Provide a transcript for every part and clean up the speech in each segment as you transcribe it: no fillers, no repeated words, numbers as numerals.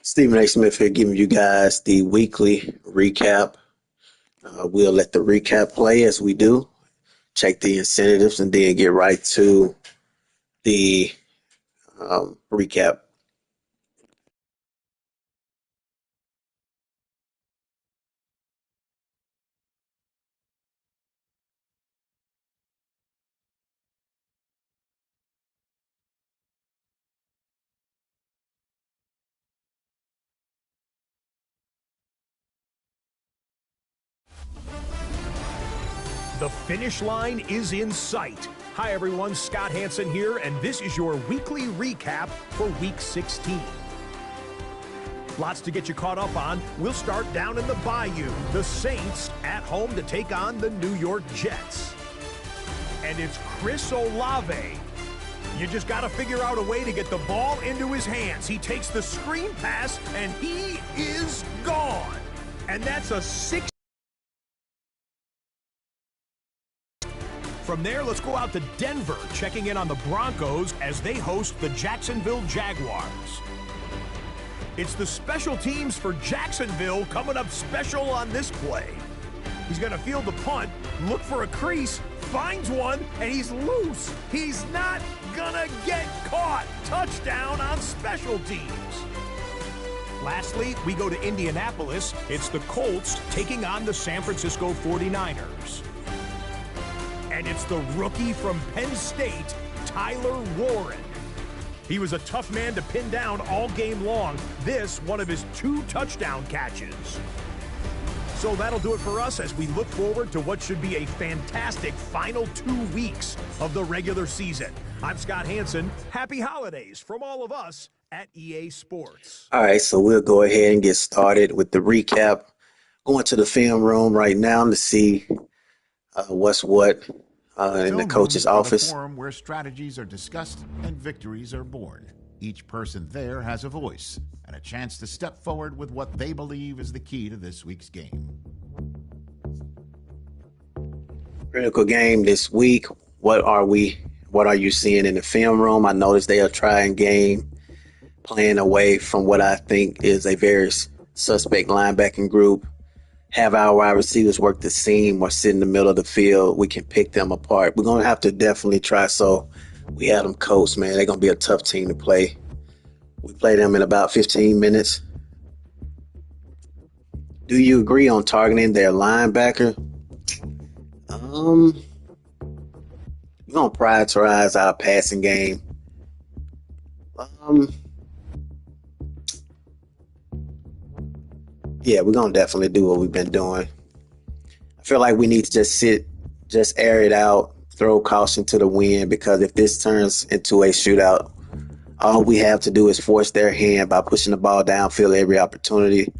Stephen A. Smith here giving you guys the weekly recap. We'll let the recap play as we do, check the incentives, and then get right to the recap. The finish line is in sight. Hi everyone, Scott Hansen here, and this is your weekly recap for Week 16. Lots to get you caught up on. We'll start down in the Bayou. The Saints at home to take on the New York Jets. And it's Chris Olave. You just got to figure out a way to get the ball into his hands. He takes the screen pass, and he is gone. And that's a 6. From there, let's go out to Denver, checking in on the Broncos as they host the Jacksonville Jaguars. It's the special teams for Jacksonville coming up special on this play. He's going to field the punt, look for a crease, finds one, and he's loose. He's not going to get caught. Touchdown on special teams. Lastly, we go to Indianapolis. It's the Colts taking on the San Francisco 49ers. And it's the rookie from Penn State, Tyler Warren. He was a tough man to pin down all game long. This, one of his 2 touchdown catches. So that'll do it for us as we look forward to what should be a fantastic final 2 weeks of the regular season. I'm Scott Hansen. Happy holidays from all of us at EA Sports. All right, so we'll go ahead and get started with the recap. Going to the film room right now to see what's what in the coach's office. The forum where strategies are discussed and victories are born. Each person there has a voice and a chance to step forward with what they believe is the key to this week's game. Critical game this week. What are you seeing in the film room? I noticed they are trying game, playing away from what I think is a very suspect linebacking group. Have our wide receivers work the seam or sit in the middle of the field. We can pick them apart. We're going to have to definitely try. So we had them coached, man. They're going to be a tough team to play. We play them in about 15 minutes. Do you agree on targeting their linebacker? We're going to prioritize our passing game. Yeah, we're going to definitely do what we've been doing. I feel like we need to just air it out, throw caution to the wind, because if this turns into a shootout, all we have to do is force their hand by pushing the ball downfield every opportunity.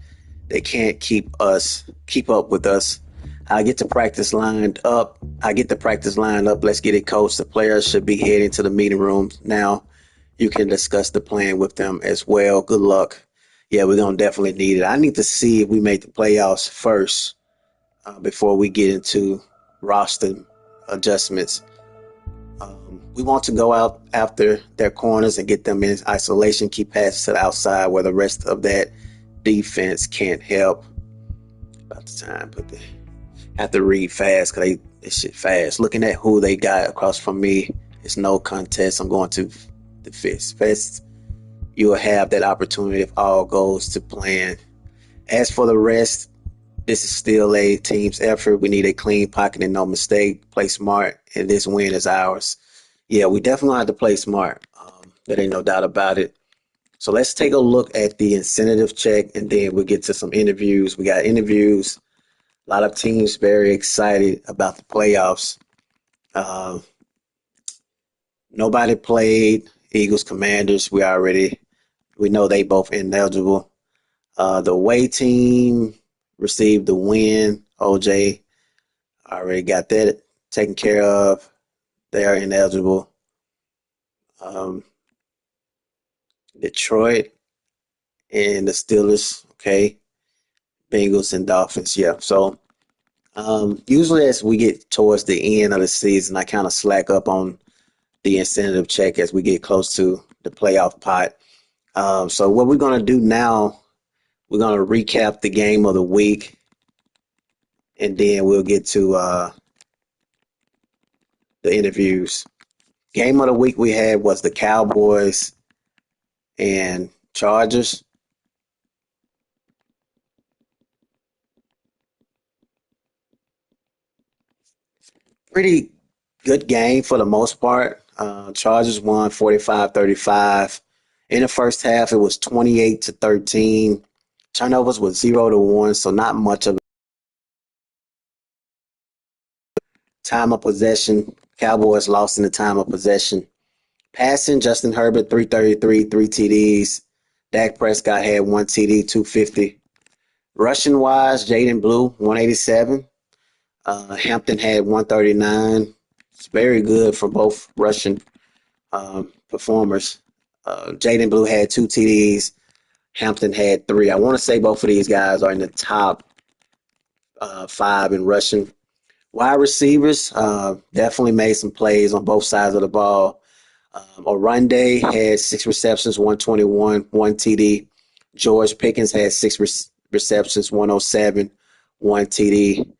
They can't keep up with us. I get the practice lined up. Let's get it coached. The players should be heading to the meeting room now. You can discuss the plan with them as well. Good luck. Yeah, we're going to definitely need it. I need to see if we make the playoffs first before we get into roster adjustments. We want to go out after their corners and get them in isolation, keep passes to the outside where the rest of that defense can't help. About the time, but they have to read fast because they shit fast. Looking at who they got across from me, it's no contest. I'm going to the fist. You will have that opportunity if all goes to plan. As for the rest, this is still a team's effort. We need a clean pocket and no mistake. Play smart, and this win is ours. Yeah, we definitely have to play smart. There ain't no doubt about it. So let's take a look at the incentive check, and then we'll get to some interviews. We got interviews. A lot of teams very excited about the playoffs. Nobody played Eagles Commanders. We know they both ineligible. The away team received the win. OJ already got that taken care of. They are ineligible. Detroit and the Steelers, okay. Bengals and Dolphins, yeah. So usually as we get towards the end of the season, I kind of slack up on the incentive check as we get close to the playoff pot. So what we're going to do now, we're going to recap the game of the week, and then we'll get to the interviews. Game of the week we had was the Cowboys and Chargers. Pretty good game for the most part. Chargers won 45-35. In the first half, it was 28-13. Turnovers was 0-1, so not much of a time of possession. Cowboys lost in the time of possession. Passing, Justin Herbert, 333, 3 TDs. Dak Prescott had 1 TD, 250. Rushing wise, Jaden Blue, 187. Hampton had 139. It's very good for both rushing performers. Jaden Blue had 2 TDs. Hampton had 3. I want to say both of these guys are in the top 5 in rushing. Wide receivers definitely made some plays on both sides of the ball. Orunde had 6 receptions, 121, 1 TD. George Pickens had 6 receptions, 107, 1 TD.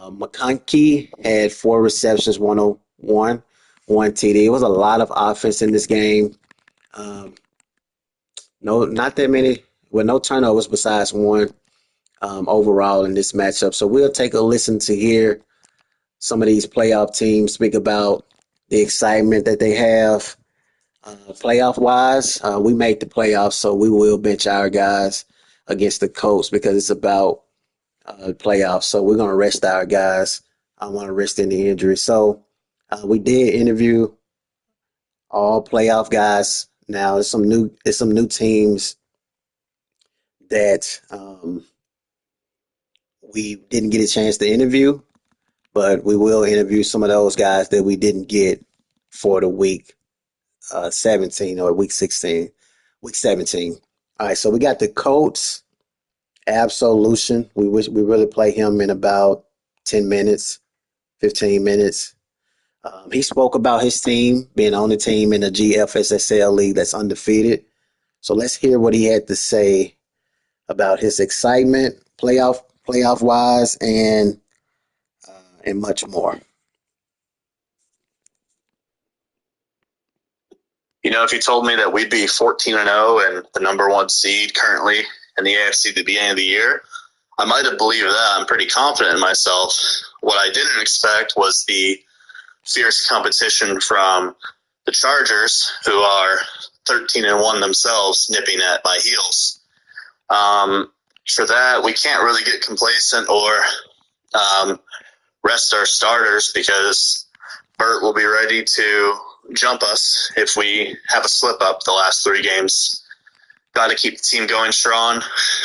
McConkey had 4 receptions, 101, 1 TD. It was a lot of offense in this game. No, not that many. Well, no turnovers besides one overall in this matchup. So we'll take a listen to hear some of these playoff teams speak about the excitement that they have. Playoff wise, we made the playoffs, so we will bench our guys against the Colts because it's about playoffs. So we're gonna rest our guys. I want to rest any injury. So we did interview all playoff guys. Now there's some new teams that we didn't get a chance to interview, but we will interview some of those guys that we didn't get for the week 17 or week 16, week 17. All right, so we got the Colts Absolution. We really play him in about 10 minutes, 15 minutes. He spoke about his team being on the team in the GFSSL league that's undefeated. So let's hear what he had to say about his excitement, playoff wise, and much more. You know, if you told me that we'd be 14-0 and the number 1 seed currently in the AFC at the beginning of the year, I might have believed that. I'm pretty confident in myself. What I didn't expect was the fierce competition from the Chargers, who are 13-1 themselves, nipping at my heels. For that, we can't really get complacent or rest our starters because Burt will be ready to jump us if we have a slip up the last 3 games. Got to keep the team going strong.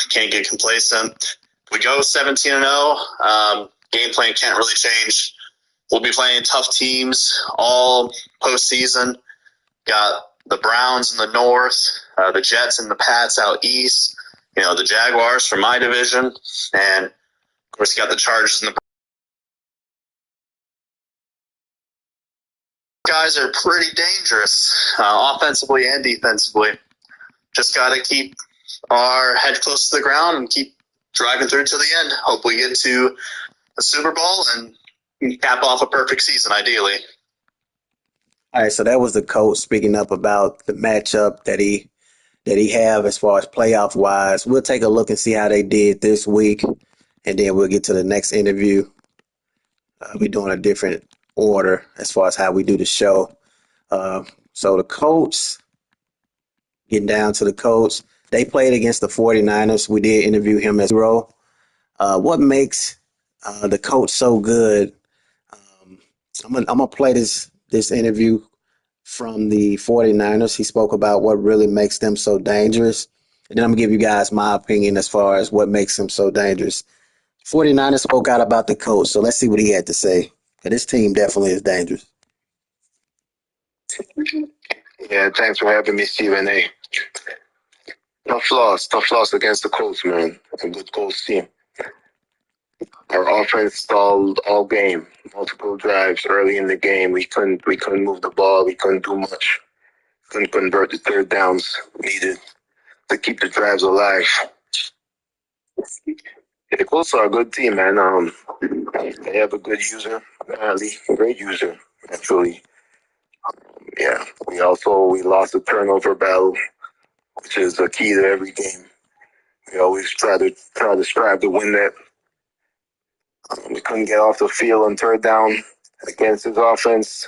Can't get complacent. We go 17-0. Game plan can't really change. We'll be playing tough teams all postseason. Got the Browns in the north, the Jets and the Pats out east. You know, the Jaguars from my division, and of course, you got the Chargers and the guys are pretty dangerous, offensively and defensively. Just got to keep our head close to the ground and keep driving through to the end. Hope we get to the Super Bowl and cap off a perfect season, ideally. All right, so that was the coach speaking up about the matchup that he have as far as playoff wise. We'll take a look and see how they did this week, and then we'll get to the next interview. We're doing a different order as far as how we do the show. So the Colts, getting down to the Colts, they played against the 49ers. We did interview him as well. What makes the Colts so good? I'm gonna play this interview from the 49ers. He spoke about what really makes them so dangerous. And then I'm going to give you guys my opinion as far as what makes them so dangerous. 49ers spoke out about the coach, so let's see what he had to say. This team definitely is dangerous. Yeah, thanks for having me, Stephen A. Tough loss against the Colts, man. A good Colts team. Our offense stalled all game. Multiple drives early in the game. We couldn't move the ball. We couldn't do much. couldn't convert the third downs needed to keep the drives alive. Yeah, the Colts are a good team, man. They have a good user, a great user, actually. Yeah, we lost the turnover battle, which is a key to every game. We always try to strive to win that. We couldn't get off the field on third down against his offense.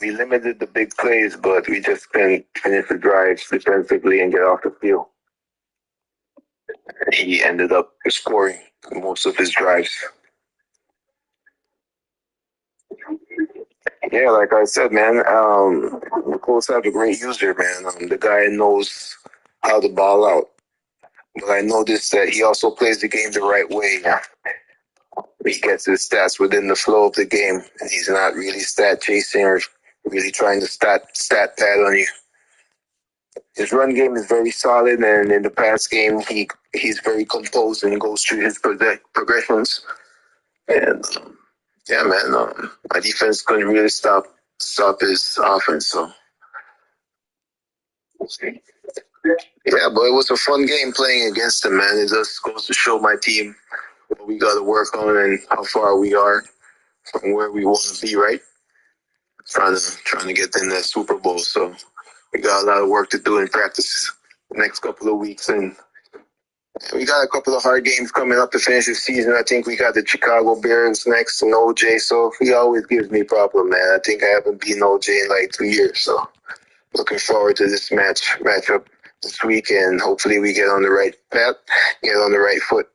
We limited the big plays, but we just couldn't finish the drives defensively and get off the field. He ended up scoring most of his drives. Yeah, like I said, man, the Colts have a great user, man. The guy knows how to ball out. But I noticed that he also plays the game the right way. He gets his stats within the flow of the game, and he's not really stat chasing or really trying to stat pad on you. His run game is very solid, and in the past game, he's very composed and goes through his progressions. And yeah, man, my defense couldn't really stop his offense. So yeah, but it was a fun game playing against him, man. It just goes to show my team what we got to work on and how far we are from where we want to be. Right, trying to get in that Super Bowl. So we got a lot of work to do in practice the next couple of weeks, and we got a couple of hard games coming up to finish the season. I think we got the Chicago Bears next and OJ. So he always gives me a problem, man. I think I haven't beaten OJ in like 2 years. So looking forward to this matchup this week, and hopefully we get on the right path, get on the right foot.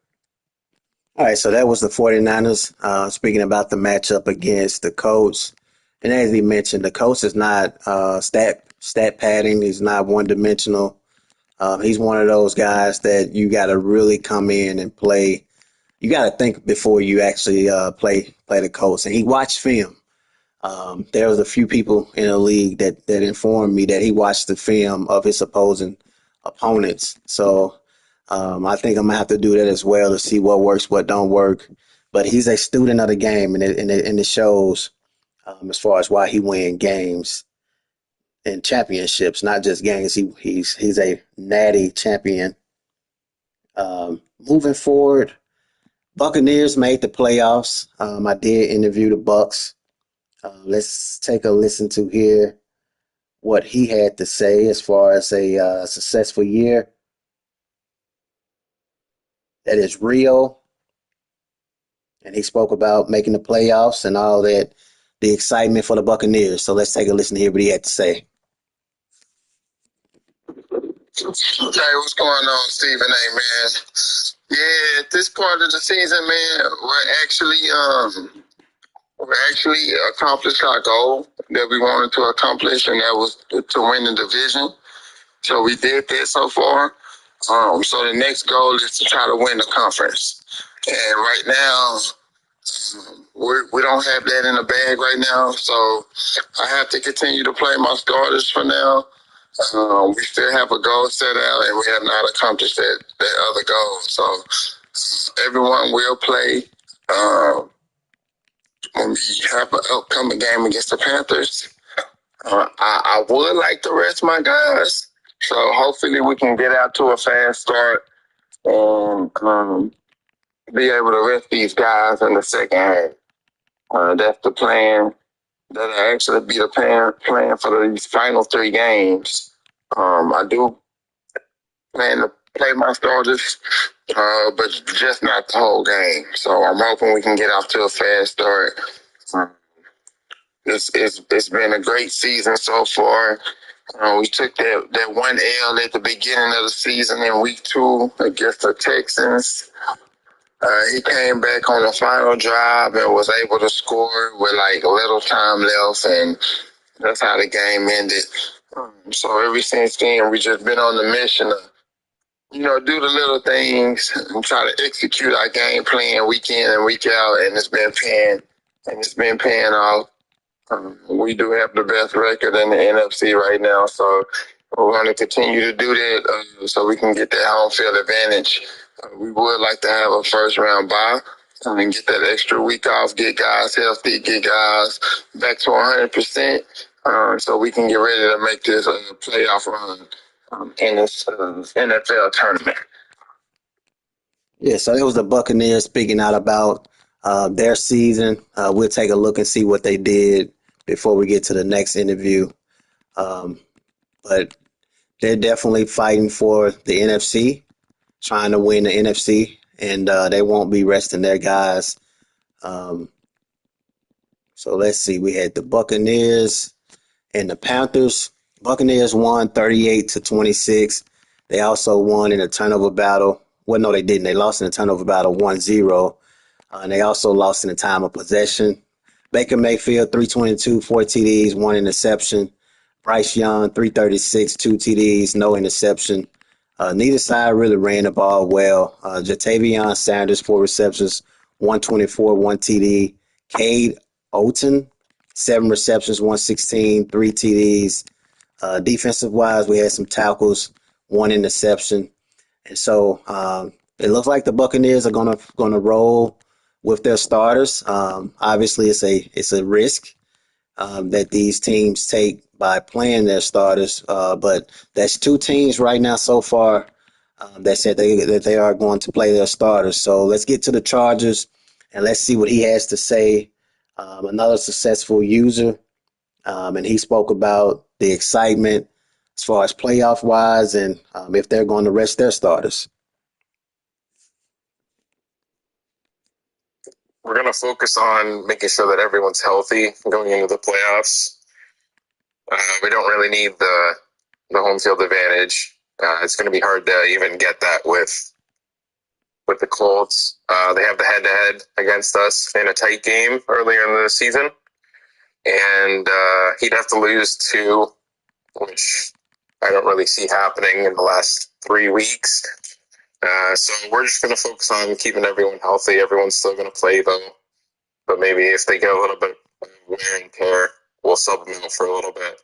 All right, so that was the 49ers. Speaking about the matchup against the Colts. And as he mentioned, the Colts is not stat padding. He's not one dimensional. He's one of those guys that you got to really come in and play. You got to think before you actually play the Colts. And he watched film. There was a few people in the league that informed me that he watched the film of his opposing opponents. So I think I'm gonna have to do that as well to see what works, what don't work. But he's a student of the game, and it shows as far as why he wins games and championships, not just games. He's a natty champion. Moving forward, Buccaneers made the playoffs. I did interview the Bucks. Let's take a listen to hear what he had to say as far as a successful year that is real. And he spoke about making the playoffs and all that, the excitement for the Buccaneers. So let's take a listen to hear what he had to say. Hey, what's going on, Stephen A, man? Yeah, at this part of the season, man, we actually accomplished our goal that we wanted to accomplish, and that was to win the division. So we did that so far. So the next goal is to try to win the conference. And right now, we don't have that in the bag right now. So I have to continue to play my starters for now. We still have a goal set out, and we have not accomplished that other goal. So everyone will play. When we have an upcoming game against the Panthers, I would like to rest my guys. So hopefully we can get out to a fast start and be able to rest these guys in the second half. That's the plan. That'll actually be the plan for these final 3 games. I do plan to play my starters, but just not the whole game. So I'm hoping we can get off to a fast start. It's been a great season so far. We took that one L at the beginning of the season in week 2 against the Texans. He came back on the final drive and was able to score with like little time left, and that's how the game ended. So ever since then, we just been on the mission to, do the little things and try to execute our game plan week in and week out, and it's been paying off. We do have the best record in the NFC right now, so we're going to continue to do that so we can get that home field advantage. We would like to have a first round bye and get that extra week off, get guys healthy, get guys back to 100%. so we can get ready to make this playoff run in this NFL tournament. Yeah, so it was the Buccaneers speaking out about their season. We'll take a look and see what they did before we get to the next interview. Um, but they're definitely fighting for the NFC, trying to win the NFC, and they won't be resting their guys. Um, so let's see. We had the Buccaneers and the Panthers. Buccaneers won 38-26. They also won in a turnover battle. Well, no, they didn't. They lost in a turnover battle 1-0. And they also lost in the time of possession. Baker Mayfield, 322, 4 TDs, one interception. Bryce Young, 336, 2 TDs, no interception. Neither side really ran the ball well. Jatavion Sanders, 4 receptions, 124, 1 TD. Cade Oten, 7 receptions, 116, 3 TDs. Defensive wise, we had some tackles, one interception. And so it looks like the Buccaneers are gonna roll with their starters. Obviously, it's a risk that these teams take by playing their starters. But that's two teams right now so far that said that they are going to play their starters. So let's get to the Chargers and let's see what he has to say. Another successful user, and he spoke about the excitement as far as playoff wise and if they're going to rest their starters. We're going to focus on making sure that everyone's healthy going into the playoffs. We don't really need the home field advantage. It's going to be hard to even get that with the Colts. They have the head-to-head against us in a tight game earlier in the season, and he'd have to lose two, which I don't really see happening in the last 3 weeks. So we're just going to focus on keeping everyone healthy. Everyone's still going to play, though. But maybe if they get a little bit of wear and tear, we'll sub them out for a little bit.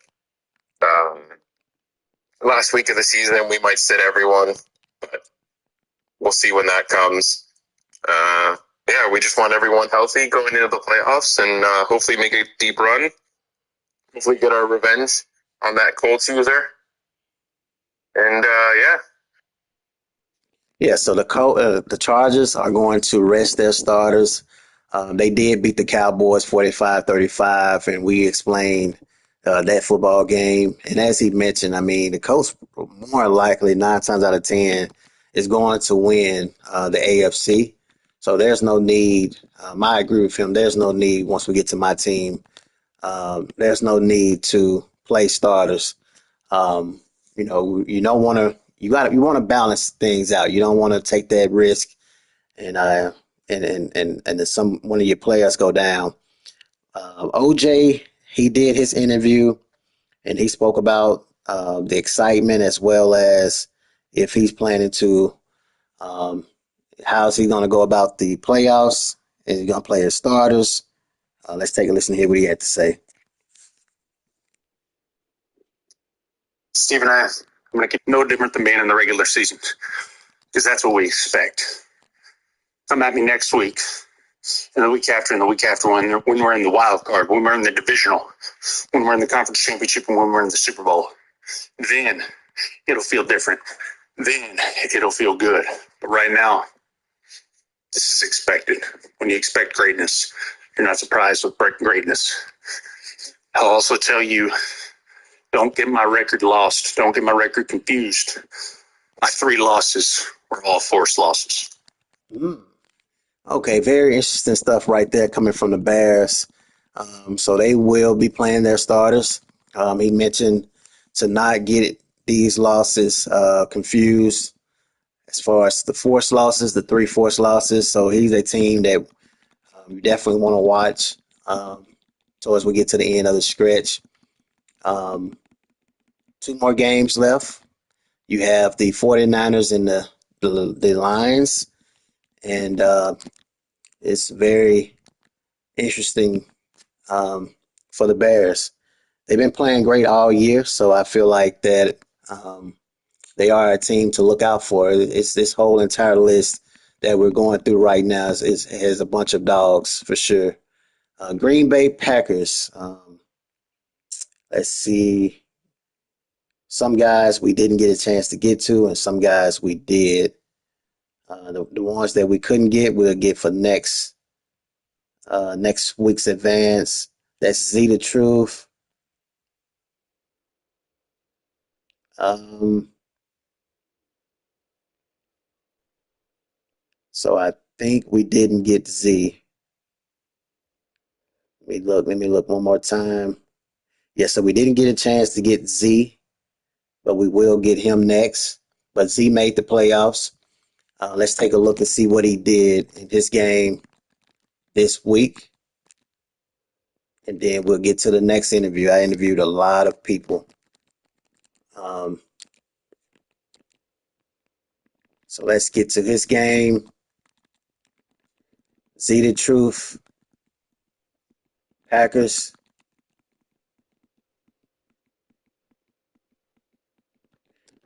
Last week of the season, we might sit everyone, but we'll see when that comes. Yeah, we just want everyone healthy going into the playoffs and hopefully make a deep run. Hopefully get our revenge on that Colts user. And yeah. Yeah, so the Chargers are going to rest their starters. They did beat the Cowboys 45-35, and we explained that football game. And as he mentioned, I mean, the Colts more likely 9 times out of 10 is going to win the AFC. So there's no need. I agree with him. There's no need once we get to my team. There's no need to play starters. You don't want to. You want to balance things out. You don't want to take that risk and then some one of your players go down. OJ, he did his interview and he spoke about the excitement as well as if he's planning to how's he going to go about the playoffs. Is he going to play his starters? Let's take a listen to hear what he had to say. Steve and I'm going to keep no different than being in the regular season because that's what we expect. Come at me next week and the week after when we're in the wild card, when we're in the divisional, when we're in the conference championship, and when we're in the Super Bowl. Then it'll feel different. Then it'll feel good. But right now, this is expected. When you expect greatness, you're not surprised with greatness. I'll also tell you, don't get my record lost. Don't get my record confused. My 3 losses were all forced losses. Okay, very interesting stuff right there coming from the Bears. So they will be playing their starters. He mentioned to not get these losses confused as far as the forced losses, the 3 forced losses. So he's a team that you definitely want to watch towards we get to the end of the stretch. 2 more games left. You have the 49ers and the Lions. And it's very interesting for the Bears. They've been playing great all year, so I feel like that they are a team to look out for. It's this whole entire list that we're going through right now has a bunch of dogs for sure. Green Bay Packers. Let's see. Some guys we didn't get a chance to get to, and some guys we did. The ones that we couldn't get, we'll get for next week's advance. That's Z the Truth. Um, so I think we didn't get Z. Let me look one more time. Yeah, so we didn't get a chance to get Z, but we will get him next. But Z made the playoffs. Let's take a look and see what he did in his game this week. And then we'll get to the next interview. I interviewed a lot of people. So let's get to his game. Z the Truth, Packers.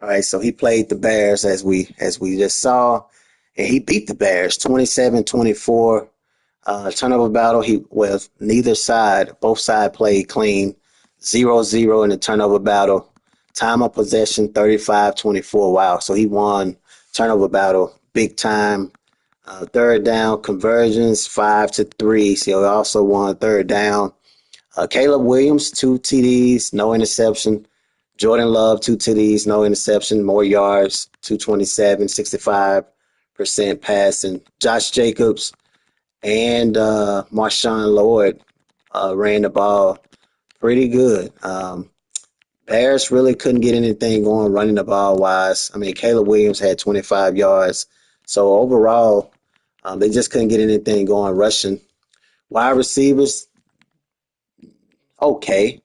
All right, so he played the Bears as we just saw, and he beat the Bears 27-24. Turnover battle. Neither side, both sides played clean. 0-0 in the turnover battle. Time of possession 35-24. Wow, so he won turnover battle big time. Third down conversions 5-3. So he also won third down. Caleb Williams 2 TDs, no interception. Jordan Love 2 TDs, no interception. More yards 227, 65% passing. Josh Jacobs and Marshawn Lloyd ran the ball pretty good. Bears really couldn't get anything going running the ball wise. I mean, Caleb Williams had 25 yards. So overall, they just couldn't get anything going rushing. Wide receivers, okay.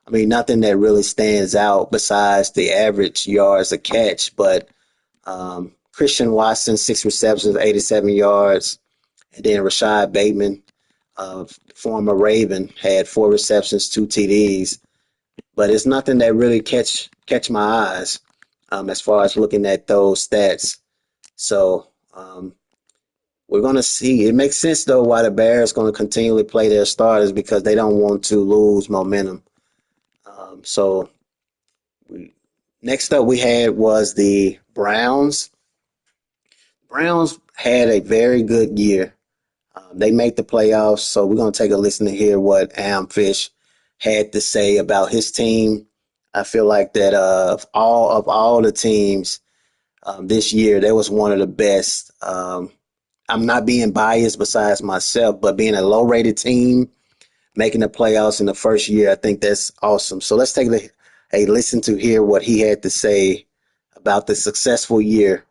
I mean, nothing that really stands out besides the average yards a catch. But Christian Watson, 6 receptions, 87 yards. And then Rashad Bateman, former Raven, had 4 receptions, 2 TDs. But it's nothing that really catch my eyes as far as looking at those stats. So we're going to see. It makes sense, though, why the Bears going to continually play their starters because they don't want to lose momentum. Next up we had was the Browns. Browns had a very good year. They made the playoffs, so we're going to take a listen to hear what Fish had to say about his team. I feel like that of all the teams this year, they was one of the best. I'm not being biased besides myself, but being a low-rated team, making the playoffs in the first year, I think that's awesome. So let's take a listen to hear what he had to say about the successful year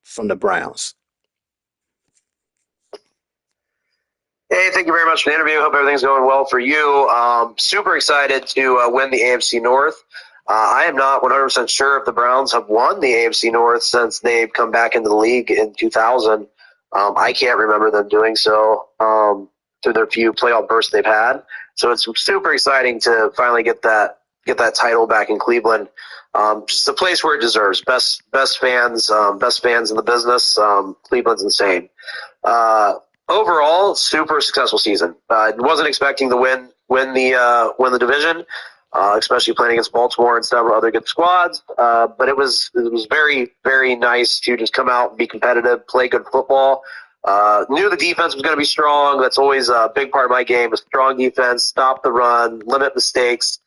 from the Browns. Hey, thank you very much for the interview. Hope everything's going well for you. Super excited to win the AFC North. I am not 100% sure if the Browns have won the AFC North since they've come back into the league in 2000. I can't remember them doing so through their few playoff bursts they've had. So it's super exciting to finally get that title back in Cleveland. Just a place where it deserves. Best fans in the business. Cleveland's insane. Overall, super successful season. Wasn't expecting to win the division, especially playing against Baltimore and several other good squads. But it was very, very nice to just come out and be competitive, play good football. Knew the defense was going to be strong. That's always a big part of my game: a strong defense, stop the run, limit mistakes,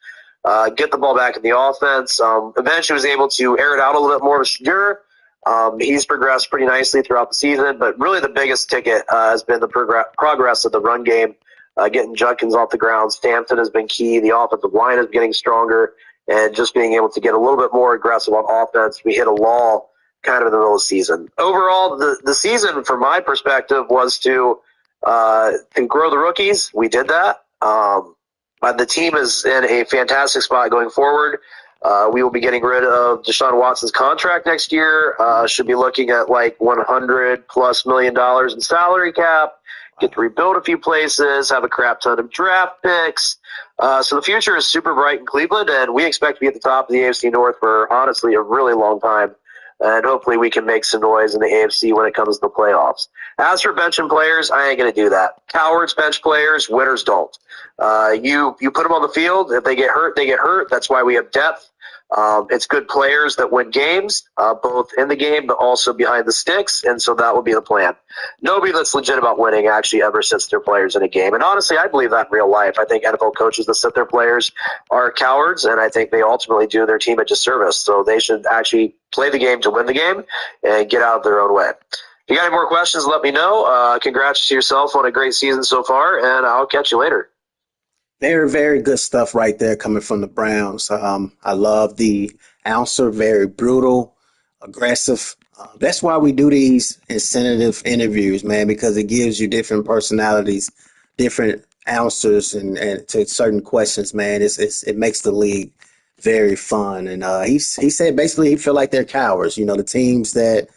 get the ball back in the offense. Eventually, was able to air it out a little bit more with Shadur. He's progressed pretty nicely throughout the season, but really the biggest ticket has been the progress of the run game, getting Judkins off the ground. Stanton has been key. The offensive line is getting stronger, and just being able to get a little bit more aggressive on offense. We hit a lull kind of in the middle of the season. Overall, the season, from my perspective, was to grow the rookies. We did that. The team is in a fantastic spot going forward. We will be getting rid of Deshaun Watson's contract next year. Should be looking at like $100+ million in salary cap. Get to rebuild a few places. Have a crap ton of draft picks. So the future is super bright in Cleveland, and we expect to be at the top of the AFC North for honestly a really long time. and hopefully we can make some noise in the AFC when it comes to the playoffs. As for benching players, I ain't going to do that. Cowards bench players, winners don't. You put them on the field. If they get hurt, they get hurt. That's why we have depth. It's good players that win games, both in the game but also behind the sticks, and so that will be the plan. Nobody that's legit about winning actually ever sits their players in a game, and honestly, I believe that in real life. I think NFL coaches that sit their players are cowards, and I think they ultimately do their team a disservice, so they should actually play the game to win the game and get out of their own way. If you got any more questions, let me know. Congrats to yourself on a great season so far, and I'll catch you later. Very, very good stuff right there coming from the Browns. I love the answer, very brutal, aggressive. That's why we do these incentive interviews, man, because it gives you different personalities, different answers, and to certain questions, man. It makes the league very fun. And he said basically he feel like they're cowards. You know, the teams that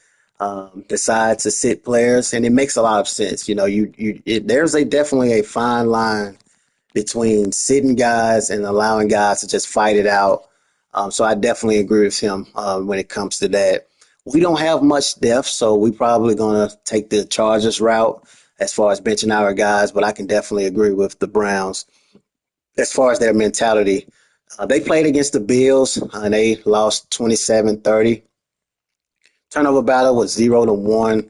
decide to sit players, and it makes a lot of sense. You know, there's definitely a fine line between sitting guys and allowing guys to just fight it out. So I definitely agree with him when it comes to that. We don't have much depth, so we're probably going to take the Chargers route as far as benching our guys, but I can definitely agree with the Browns as far as their mentality. They played against the Bills, and they lost 27-30. Turnover battle was 0-1.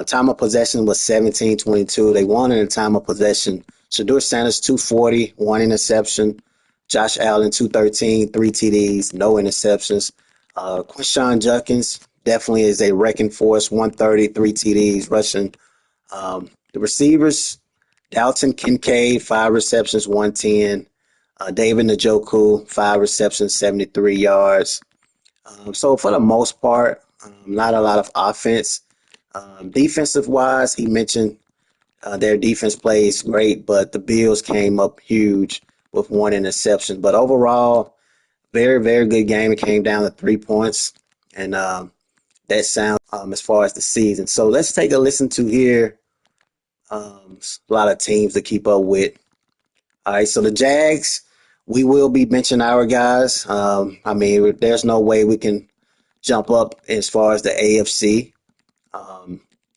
Time of possession was 17-22. They won in the time of possession. Shedeur Sanders, 240, one interception. Josh Allen, 213, three TDs, no interceptions. Quinshon Judkins definitely is a wrecking force, 130, three TDs, rushing. The receivers, Dalton Kincaid, 5 receptions, 110. David Njoku, 5 receptions, 73 yards. So for the most part, not a lot of offense. Defensive wise, he mentioned their defense plays great, but the Bills came up huge with one interception. But overall, very, very good game. It came down to 3 points, and that sounds as far as the season. So let's take a listen to here. A lot of teams to keep up with. All right, so the Jags, we will be benching our guys. I mean, there's no way we can jump up as far as the AFC.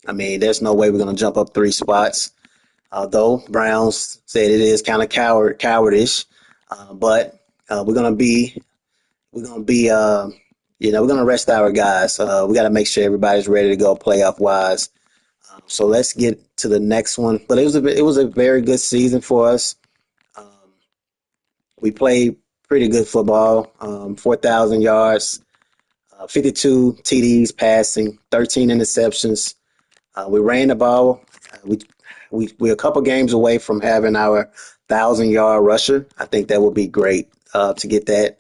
I mean, there's no way we're going to jump up 3 spots. Although Browns said it is kind of cowardish, but we're going to be, we're going to rest our guys. We got to make sure everybody's ready to go playoff wise. So let's get to the next one. But it was a very good season for us. We played pretty good football. 4,000 yards, 52 TDs passing, 13 interceptions. We ran the ball. We're a couple games away from having our 1,000-yard rusher. I think that would be great to get that.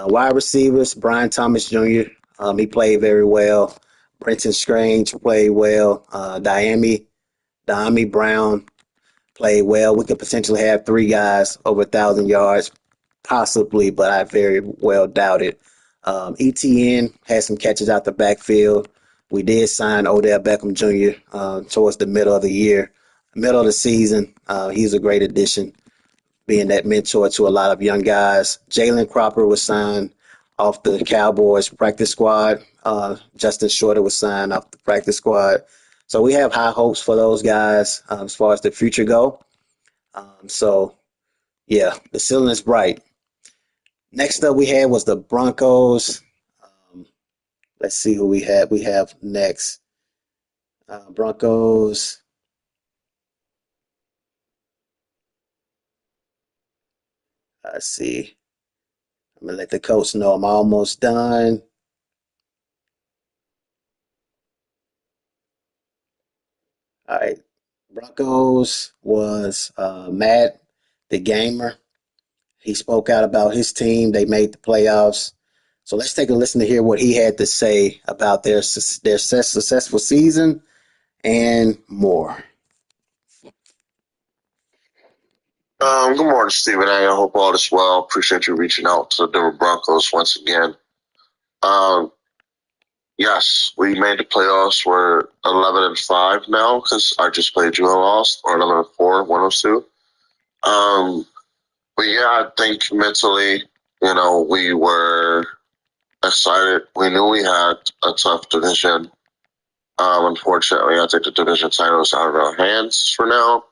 Wide receivers, Brian Thomas Jr., he played very well. Brenton Strange played well. Diami Brown played well. We could potentially have 3 guys over 1,000 yards, possibly, but I very well doubt it. ETN had some catches out the backfield. We did sign Odell Beckham Jr. Towards the middle of the season. He's a great addition, being that mentor to a lot of young guys. Jalen Cropper was signed off the Cowboys practice squad. Justin Shorter was signed off the practice squad. So we have high hopes for those guys as far as the future go. So, yeah, the ceiling is bright. Next up we had was the Broncos. Let's see who we had. We have next. Broncos. Let's see. I'm going to let the coach know I'm almost done. All right. Broncos was Matt, the gamer. He spoke out about his team. They made the playoffs. So let's take a listen to hear what he had to say about their successful season and more. Good morning, Stephen A. I hope all is well. Appreciate you reaching out to the Denver Broncos once again. Yes, we made the playoffs. We're 11-5 now because I just played you and lost, or 11-4, 102. But yeah, I think mentally, we were excited. We knew we had a tough division. Unfortunately, I think the division title is out of our hands for now.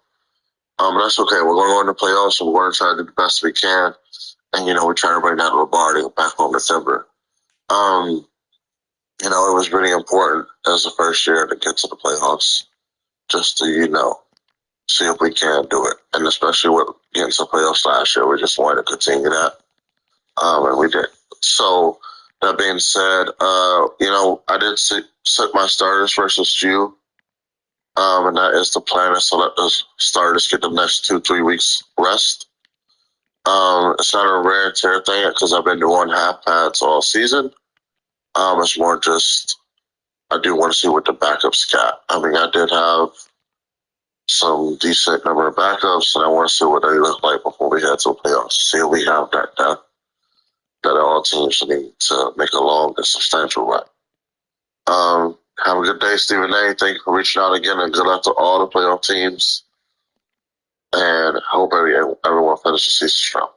But that's okay. We're going to go into the playoffs, and we're going to try to do the best we can. And, we're trying to bring that Lombardi back home in December. It was really important as the first year to get to the playoffs, just to, see if we can do it. And especially with getting to the playoffs last year, we just wanted to continue that. And we did. So, that being said, I did set my starters versus you. And that is the plan, is to let the starters get the next 2-3 weeks rest. It's not a rare tear thing because I've been doing half pads all season. It's more just I do want to see what the backups got. I mean, I did have some decent number of backups, and I want to see what they look like before we head to the playoffs. See if we have that all teams need to make a long and substantial run. Have a good day, Stephen A. Thank you for reaching out again, and good luck to all the playoff teams. And I hope everyone finishes the season strong.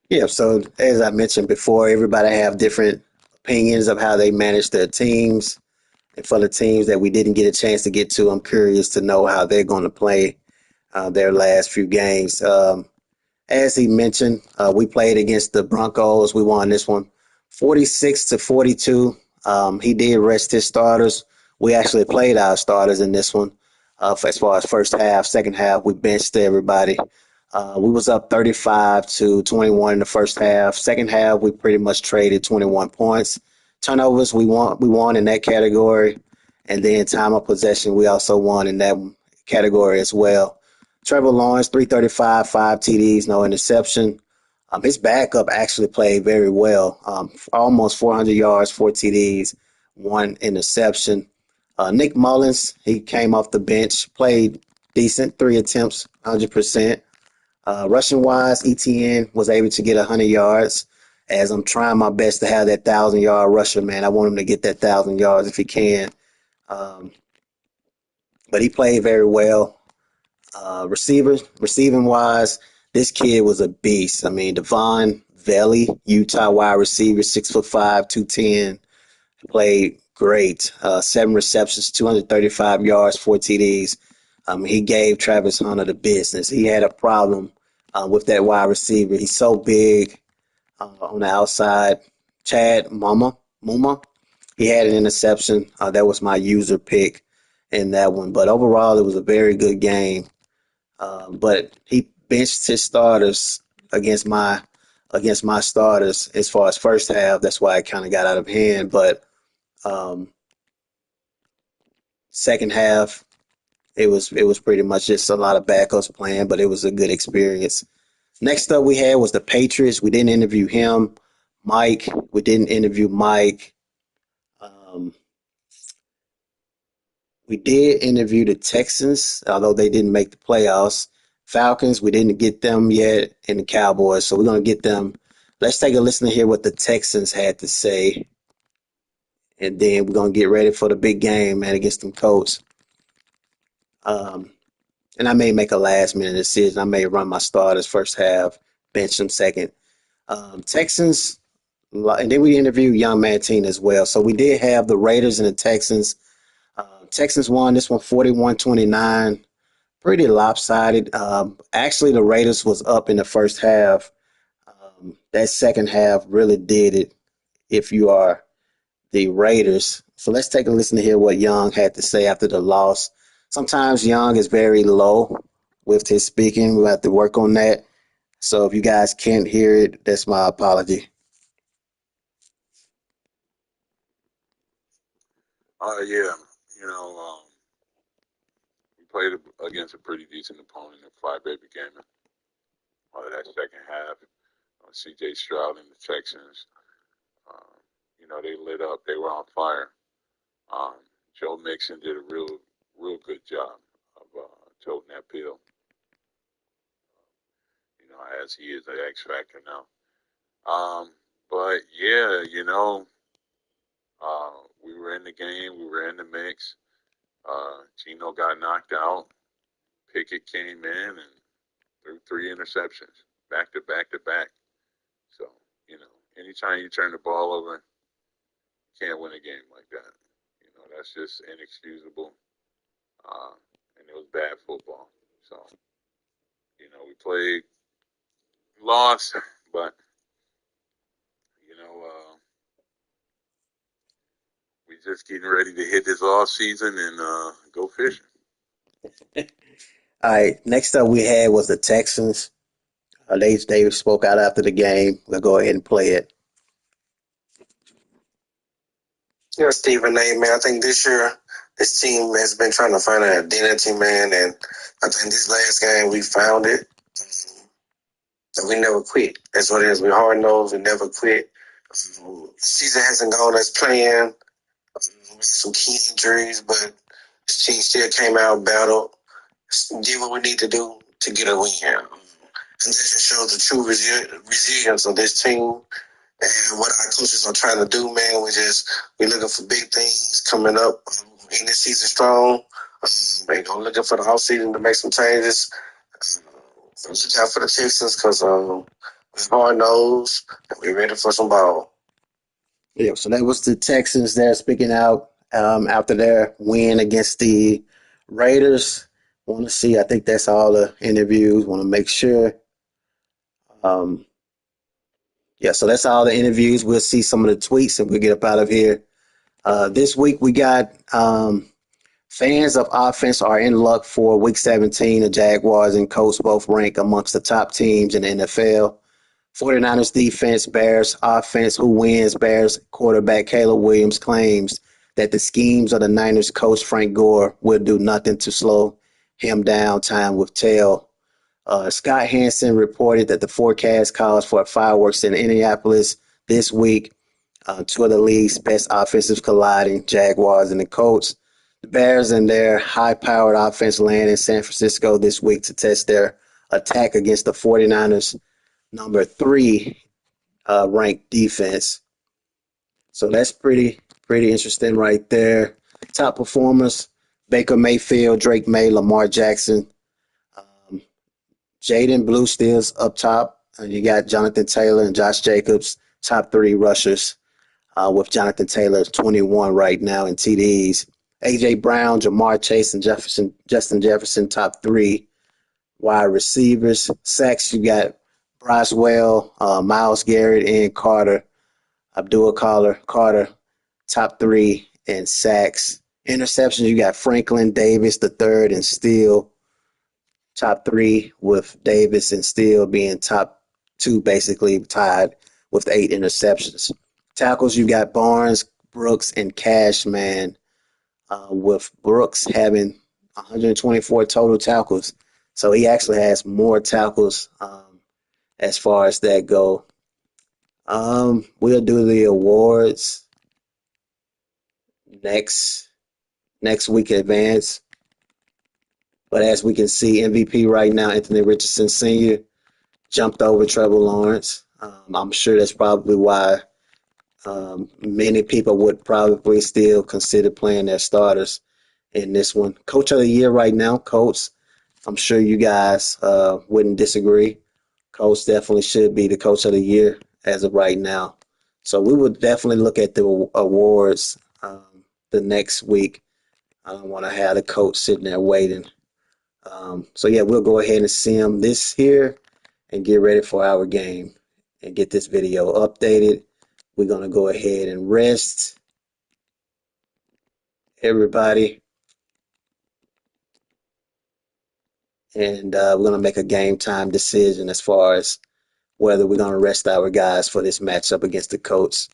Yeah, so as I mentioned before, everybody have different opinions of how they manage their teams. And for the teams that we didn't get a chance to get to, I'm curious to know how they're going to play their last few games. As he mentioned, we played against the Broncos. We won this one 46-42. He did rest his starters. We actually played our starters in this one. As far as first half, second half, we benched everybody. We was up 35-21 in the first half. Second half, we pretty much traded 21 points. Turnovers, we won in that category. And then time of possession, we also won in that category as well. Trevor Lawrence, 335, 5 TDs, no interception. His backup actually played very well. Almost 400 yards, 4 TDs, 1 interception. Nick Mullins, he came off the bench, played decent, 3 attempts, 100%. Rushing wise, ETN was able to get 100 yards. As I'm trying my best to have that 1,000-yard rusher, man, I want him to get that 1,000 yards if he can. But he played very well. Receiving wise, this kid was a beast. I mean, Devon Valley, Utah wide receiver, 6'5", 210, played great. 7 receptions, 235 yards, 4 TDs. He gave Travis Hunter the business. He had a problem with that wide receiver. He's so big on the outside. Chad Muma, he had an interception. That was my user pick in that one. But overall, it was a very good game. But he benched his starters against my starters as far as first half. That's why it kind of got out of hand. But um, second half, it was pretty much just a lot of backups playing, but it was a good experience. Next up, we had was the Patriots. We didn't interview him. Mike, we didn't interview Mike. Um, we did interview the Texans, although they didn't make the playoffs. Falcons, we didn't get them yet, and the Cowboys, so we're going to get them. Let's take a listen to hear what the Texans had to say, and then we're going to get ready for the big game, man, against them Colts. And I may make a last-minute decision. I may run my starters first half, bench them second. Texans, and then we interviewed Young Mantine as well. So we did have the Raiders and the Texans. Texans won this one 41-29. Pretty lopsided. Actually, the Raiders was up in the first half. That second half really did it if you are the Raiders. So let's take a listen to hear what Young had to say after the loss. Sometimes Young is very low with his speaking. We'll have to work on that. So if you guys can't hear it, that's my apology. Yeah, you know, we played against a pretty decent opponent in Fly Baby Gaming. That second half, C.J. Stroud and the Texans, they lit up. They were on fire. Um, Joe Mixon did a real good job of toting that pill. As he is an X factor now. But yeah, we were in the game. We were in the mix. Gino got knocked out. Pickett came in and threw 3 interceptions back to back to back. So, anytime you turn the ball over, you can't win a game like that. That's just inexcusable. And it was bad football. So, we played, lost, but, we just getting ready to hit this off season and go fishing. All right, next up we had was the Texans. They spoke out after the game. We'll go ahead and play it. Yeah, Stephen A. Man, I think this year this team has been trying to find an identity, man, and I think this last game we found it. And we never quit. That's what it is. We're hard nosed. We never quit. The season hasn't gone as planned. We had some key injuries, but this team still came out, battled, did what we need to do to get a win. And that just shows the true resilience of this team and what our coaches are trying to do, man. We're looking for big things coming up in this season strong. We're looking for the off season to make some changes. So look out for the Texans because we're hard nosed and we're ready for some ball. Yeah, so that was the Texans there speaking out after their win against the Raiders. Want to see, I think that's all the interviews. Want to make sure. Um, yeah, so that's all the interviews. We'll see some of the tweets and we'll get up out of here. This week we got fans of offense are in luck for Week 17. The Jaguars and Colts both rank amongst the top teams in the NFL. 49ers defense, Bears offense, who wins? Bears quarterback Caleb Williams claims that the schemes of the Niners coach Frank Gore will do nothing to slow him down. Time will tell. Scott Hansen reported that the forecast calls for fireworks in Indianapolis this week. Two of the league's best offensives colliding, Jaguars and the Colts. The Bears and their high-powered offense land in San Francisco this week to test their attack against the 49ers' number 3 ranked defense. So that's pretty interesting right there. Top performers: Baker Mayfield, Drake May, Lamar Jackson, Jaden Blue Steel's up top. You got Jonathan Taylor and Josh Jacobs, top 3 rushers, with Jonathan Taylor 21 right now in TDs. A.J. Brown, Jamar Chase, and Justin Jefferson, top 3 wide receivers. Sacks, you got Broswell, Miles Garrett, and Abdul Carter, top 3 in sacks. Interceptions, you got Franklin Davis, the third, and Steele, top 3, with Davis and Steele being top 2, basically tied with 8 interceptions. Tackles, you got Barnes, Brooks, and Cashman, with Brooks having 124 total tackles. So he actually has more tackles as far as that go. We'll do the awards next week in advance. But as we can see, MVP right now, Anthony Richardson Sr. jumped over Trevor Lawrence. I'm sure that's probably why many people would probably still consider playing their starters in this one. Coach of the year right now, Colts. I'm sure you guys wouldn't disagree. Colts definitely should be the coach of the year as of right now. So we would definitely look at the awards the next week. I don't want to have the coach sitting there waiting. So yeah, we'll go ahead and sim this here and get ready for our game and get this video updated. We're going to go ahead and rest everybody. And we're going to make a game time decision as far as whether we're going to rest our guys for this matchup against the Colts.